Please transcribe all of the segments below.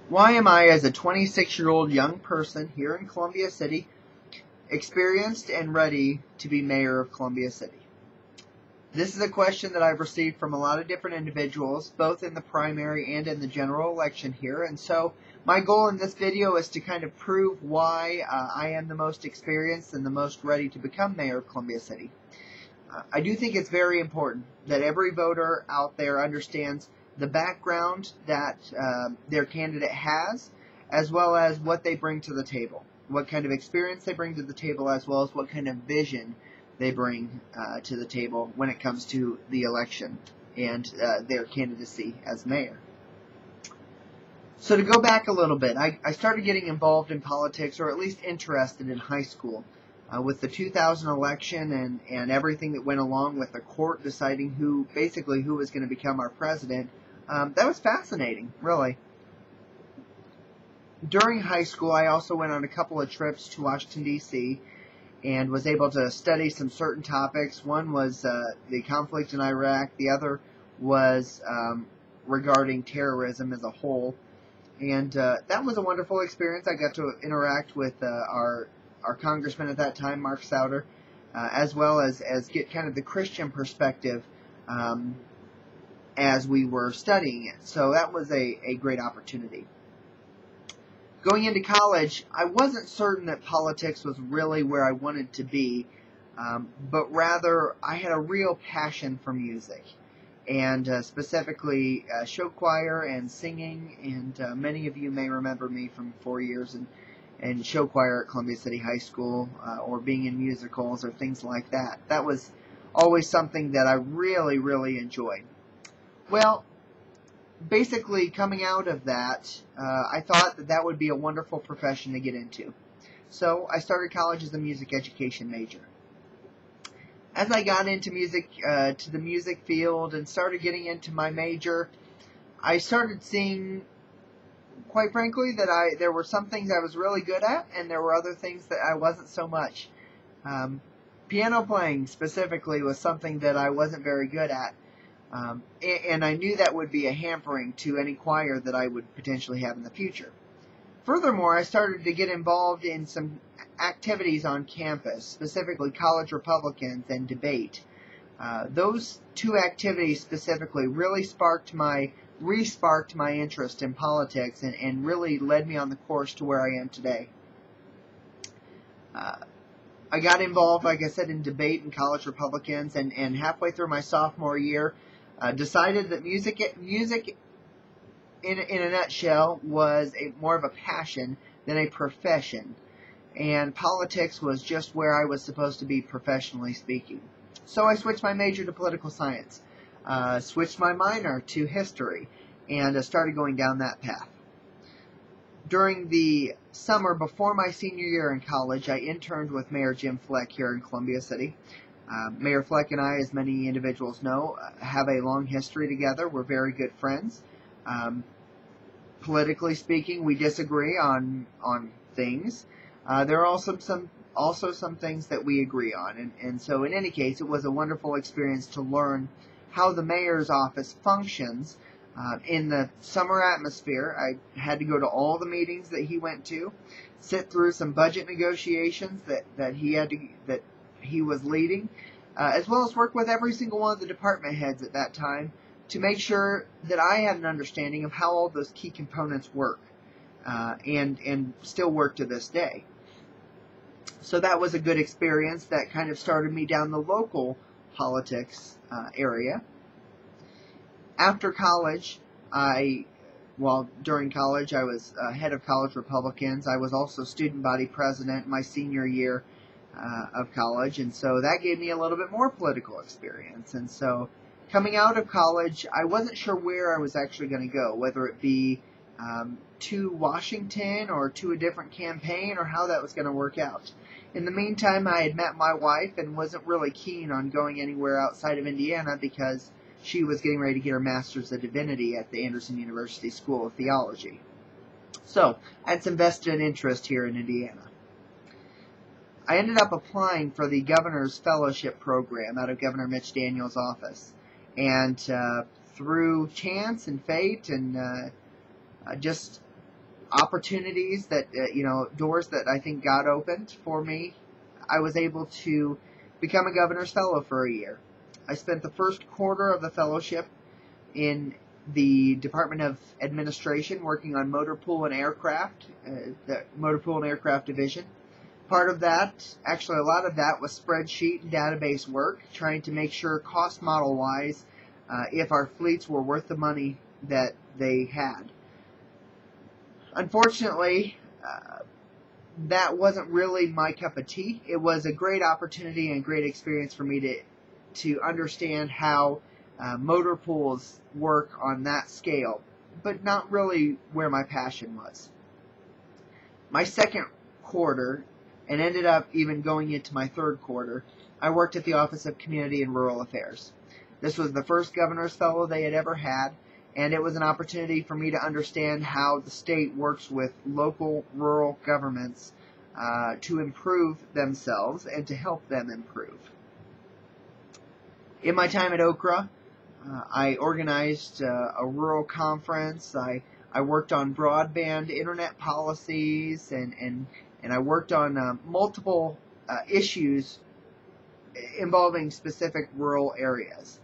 Why am I, as a 26-year-old young person here in Columbia City, experienced and ready to be mayor of Columbia City? This is a question that I've received from a lot of different individuals, both in the primary and in the general election here. And so my goal in this video is to kind of prove why I am the most experienced and the most ready to become mayor of Columbia City. I do think it's very important that every voter out there understands the background that their candidate has, as well as what they bring to the table, what kind of experience they bring to the table, as well as what kind of vision they bring to the table when it comes to the election and their candidacy as mayor. So to go back a little bit, I started getting involved in politics, or at least interested, in high school. With the 2000 election and everything that went along with the court deciding who was going to become our president, that was fascinating, really. During high school, I also went on a couple of trips to Washington, D.C., and was able to study some certain topics. One was the conflict in Iraq. The other was regarding terrorism as a whole. And that was a wonderful experience. I got to interact with our congressman at that time, Mark Souder, as well as get kind of the Christian perspective as we were studying it. So that was a great opportunity. Going into college, I wasn't certain that politics was really where I wanted to be, but rather I had a real passion for music, and specifically show choir and singing, and many of you may remember me from 4 years in show choir at Columbia City High School, or being in musicals or things like that. That was always something that I really, really enjoyed. Well, basically, coming out of that, I thought that would be a wonderful profession to get into. So I started college as a music education major. As I got into music, to the music field, and started getting into my major, I started seeing, quite frankly, that there were some things I was really good at, and there were other things that I wasn't so much. Piano playing, specifically, was something that I wasn't very good at. And I knew that would be a hampering to any choir that I would potentially have in the future. Furthermore, I started to get involved in some activities on campus, specifically college Republicans and debate. Those two activities specifically really re-sparked my interest in politics and really led me on the course to where I am today. I got involved, like I said, in debate and college Republicans, and halfway through my sophomore year, decided that music in a nutshell was more of a passion than a profession, and politics was just where I was supposed to be professionally speaking. So I switched my major to political science, switched my minor to history, and started going down that path. During the summer before my senior year in college, I interned with Mayor Jim Fleck here in Columbia City. Mayor Fleck and I, as many individuals know, have a long history together. We're very good friends. Politically speaking, we disagree on things. There are also some things that we agree on. And so in any case, it was a wonderful experience to learn how the mayor's office functions. In the summer atmosphere, I had to go to all the meetings that he went to, sit through some budget negotiations that he was leading, as well as work with every single one of the department heads at that time to make sure that I had an understanding of how all those key components work, and still work to this day. So that was a good experience that kind of started me down the local politics area. After college, during college, I was head of college Republicans. I was also student body president my senior year of college, and so that gave me a little bit more political experience. And so coming out of college, I wasn't sure where I was actually going to go, whether it be to Washington or to a different campaign, or how that was going to work out. In the meantime, I had met my wife and wasn't really keen on going anywhere outside of Indiana because she was getting ready to get her Master's of Divinity at the Anderson University School of Theology. So I had some vested interest here in Indiana. I ended up applying for the Governor's Fellowship Program out of Governor Mitch Daniels' office. And through chance and fate and just opportunities that, doors that I think God opened for me. I was able to become a governor's fellow for a year. I spent the first quarter of the fellowship in the Department of Administration working on motor pool and aircraft, the motor pool and aircraft division. Part of that, actually a lot of that, was spreadsheet and database work, trying to make sure cost model wise if our fleets were worth the money that they had. Unfortunately, that wasn't really my cup of tea. It was a great opportunity and great experience for me to understand how motor pools work on that scale, but not really where my passion was. My second quarter, and ended up even going into my third quarter, I worked at the Office of Community and Rural Affairs. This was the first governor's fellow they had ever had, and it was an opportunity for me to understand how the state works with local rural governments to improve themselves and to help them improve. In my time at Okra, I organized a rural conference. I worked on broadband internet policies, and I worked on multiple issues involving specific rural areas.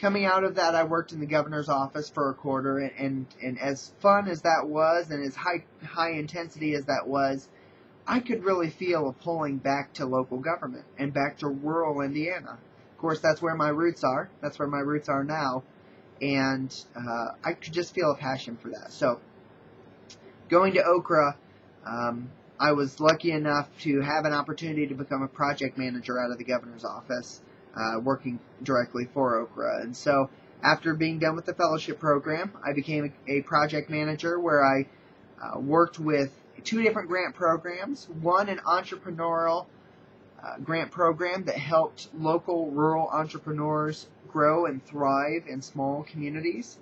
Coming out of that, I worked in the governor's office for a quarter, and as fun as that was, and as high intensity as that was, I could really feel a pulling back to local government and back to rural Indiana. Of course, that's where my roots are. That's where my roots are now, and I could just feel a passion for that. So, going to Okra, I was lucky enough to have an opportunity to become a project manager out of the governor's office, working directly for Okra. And so after being done with the fellowship program, I became a project manager where I worked with two different grant programs. One, an entrepreneurial grant program that helped local rural entrepreneurs grow and thrive in small communities.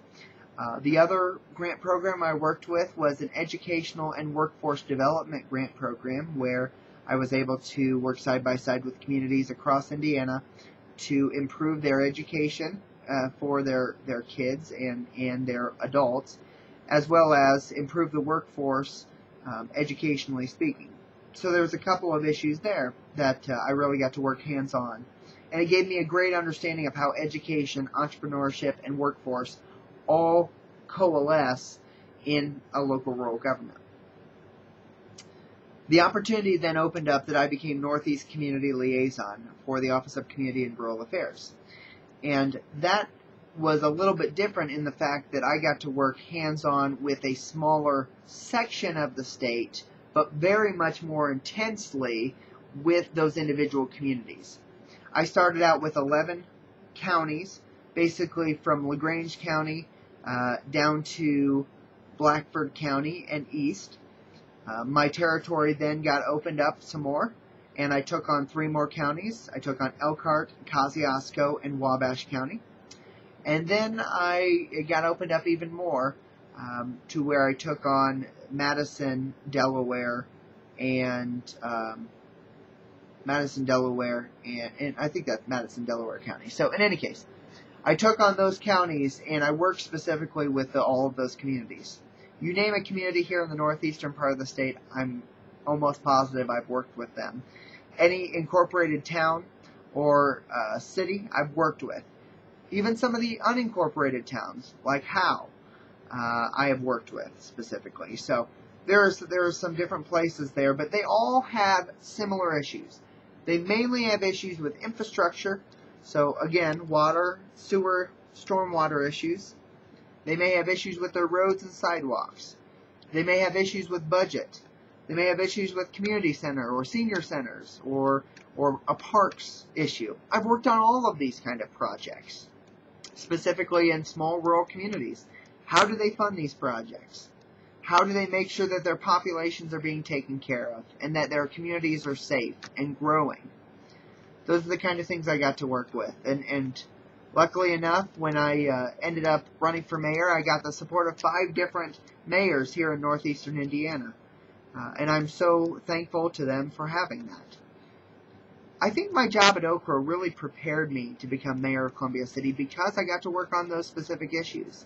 The other grant program I worked with was an educational and workforce development grant program where I was able to work side by side with communities across Indiana to improve their education for their kids and their adults, as well as improve the workforce educationally speaking. So there was a couple of issues there that I really got to work hands-on. And it gave me a great understanding of how education, entrepreneurship, and workforce all coalesce in a local rural government. The opportunity then opened up that I became Northeast Community Liaison for the Office of Community and Rural Affairs. And that was a little bit different in the fact that I got to work hands-on with a smaller section of the state, but very much more intensely with those individual communities. I started out with 11 counties, basically from LaGrange County down to Blackford County and east. My territory then got opened up some more, and I took on 3 more counties. I took on Elkhart, Kosciuszko, and Wabash County. And then it got opened up even more to where I took on Madison, Delaware, and I think that's Madison, Delaware County. So in any case, I took on those counties, and I worked specifically with all of those communities. You name a community here in the northeastern part of the state, I'm almost positive I've worked with them. Any incorporated town or city, I've worked with. Even some of the unincorporated towns, like Howe, I have worked with specifically. So there are some different places there, but they all have similar issues. They mainly have issues with infrastructure. So again, water, sewer, stormwater issues. They may have issues with their roads and sidewalks. They may have issues with budget. They may have issues with community center or senior centers or a parks issue. I've worked on all of these kind of projects, specifically in small rural communities. How do they fund these projects? How do they make sure that their populations are being taken care of and that their communities are safe and growing? Those are the kind of things I got to work with. And luckily enough, when I ended up running for mayor, I got the support of 5 different mayors here in northeastern Indiana. And I'm so thankful to them for having that. I think my job at Okra really prepared me to become mayor of Columbia City because I got to work on those specific issues.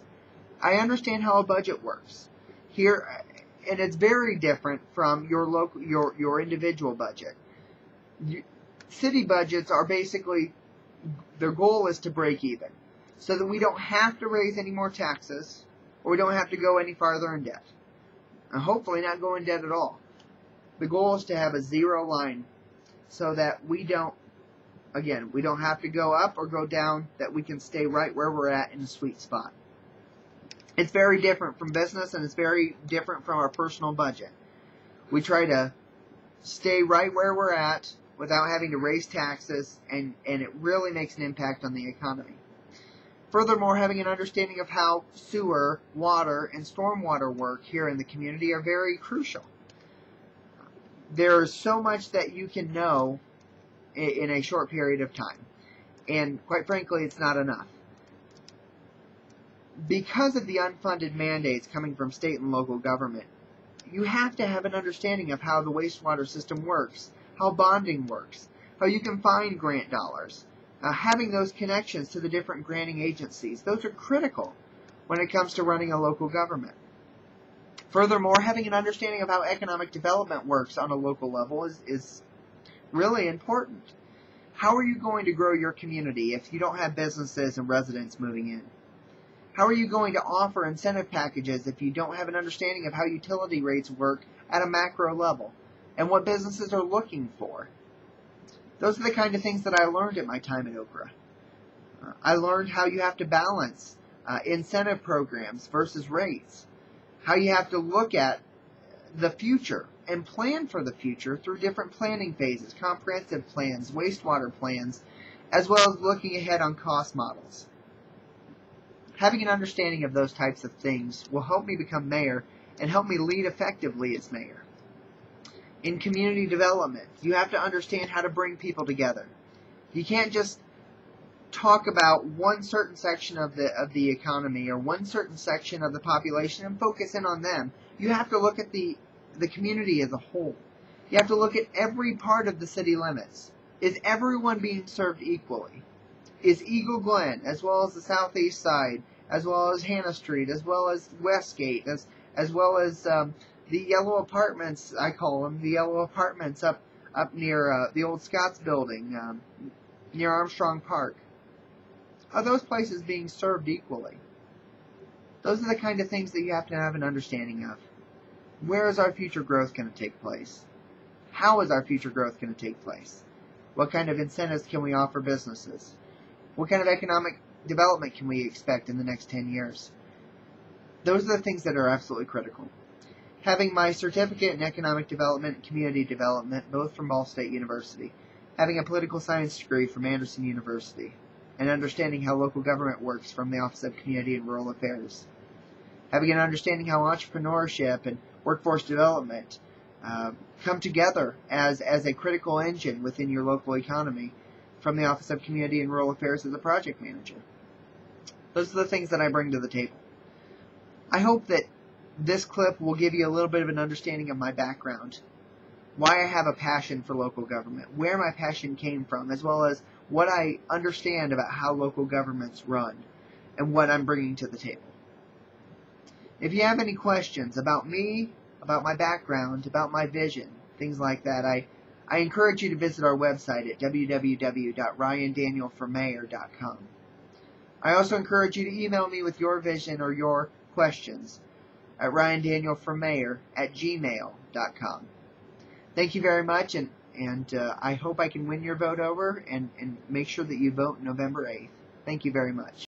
I understand how a budget works. Here, and it's very different from your local, your individual budget. City budgets are basically, their goal is to break even, so that we don't have to raise any more taxes, or we don't have to go any farther in debt. And hopefully not go in debt at all. The goal is to have a zero line, so that we don't have to go up or go down, that we can stay right where we're at in a sweet spot. It's very different from business, and it's very different from our personal budget. We try to stay right where we're at without having to raise taxes, and it really makes an impact on the economy. Furthermore, having an understanding of how sewer, water, and stormwater work here in the community are very crucial. There's so much that you can know in a short period of time, and quite frankly, it's not enough. Because of the unfunded mandates coming from state and local government, you have to have an understanding of how the wastewater system works, how bonding works, how you can find grant dollars. Having those connections to the different granting agencies, those are critical when it comes to running a local government. Furthermore, having an understanding of how economic development works on a local level is really important. How are you going to grow your community if you don't have businesses and residents moving in? How are you going to offer incentive packages if you don't have an understanding of how utility rates work at a macro level and what businesses are looking for? Those are the kind of things that I learned at my time at Okra. I learned how you have to balance incentive programs versus rates, how you have to look at the future and plan for the future through different planning phases, comprehensive plans, wastewater plans, as well as looking ahead on cost models. Having an understanding of those types of things will help me become mayor and help me lead effectively as mayor. In community development, you have to understand how to bring people together. You can't just talk about one certain section of the economy or one certain section of the population and focus in on them. You have to look at the community as a whole. You have to look at every part of the city limits. Is everyone being served equally? Is Eagle Glen, as well as the southeast side, as well as Hannah Street, as well as Westgate, as well as the yellow apartments, I call them, the yellow apartments up near the old Scotts building, near Armstrong Park. Are those places being served equally? Those are the kind of things that you have to have an understanding of. Where is our future growth going to take place? How is our future growth going to take place? What kind of incentives can we offer businesses? What kind of economic development can we expect in the next 10 years? Those are the things that are absolutely critical. Having my certificate in economic development and community development, both from Ball State University, having a political science degree from Anderson University, and understanding how local government works from the Office of Community and Rural Affairs, having an understanding how entrepreneurship and workforce development come together as a critical engine within your local economy from the Office of Community and Rural Affairs as a project manager. Those are the things that I bring to the table. I hope that this clip will give you a little bit of an understanding of my background, why I have a passion for local government, where my passion came from, as well as what I understand about how local governments run and what I'm bringing to the table. If you have any questions about me, about my background, about my vision, things like that, I encourage you to visit our website at www.ryandanielformayor.com. I also encourage you to email me with your vision or your questions at ryandanielformayor@gmail.com. Thank you very much, and I hope I can win your vote over and make sure that you vote November 8th. Thank you very much.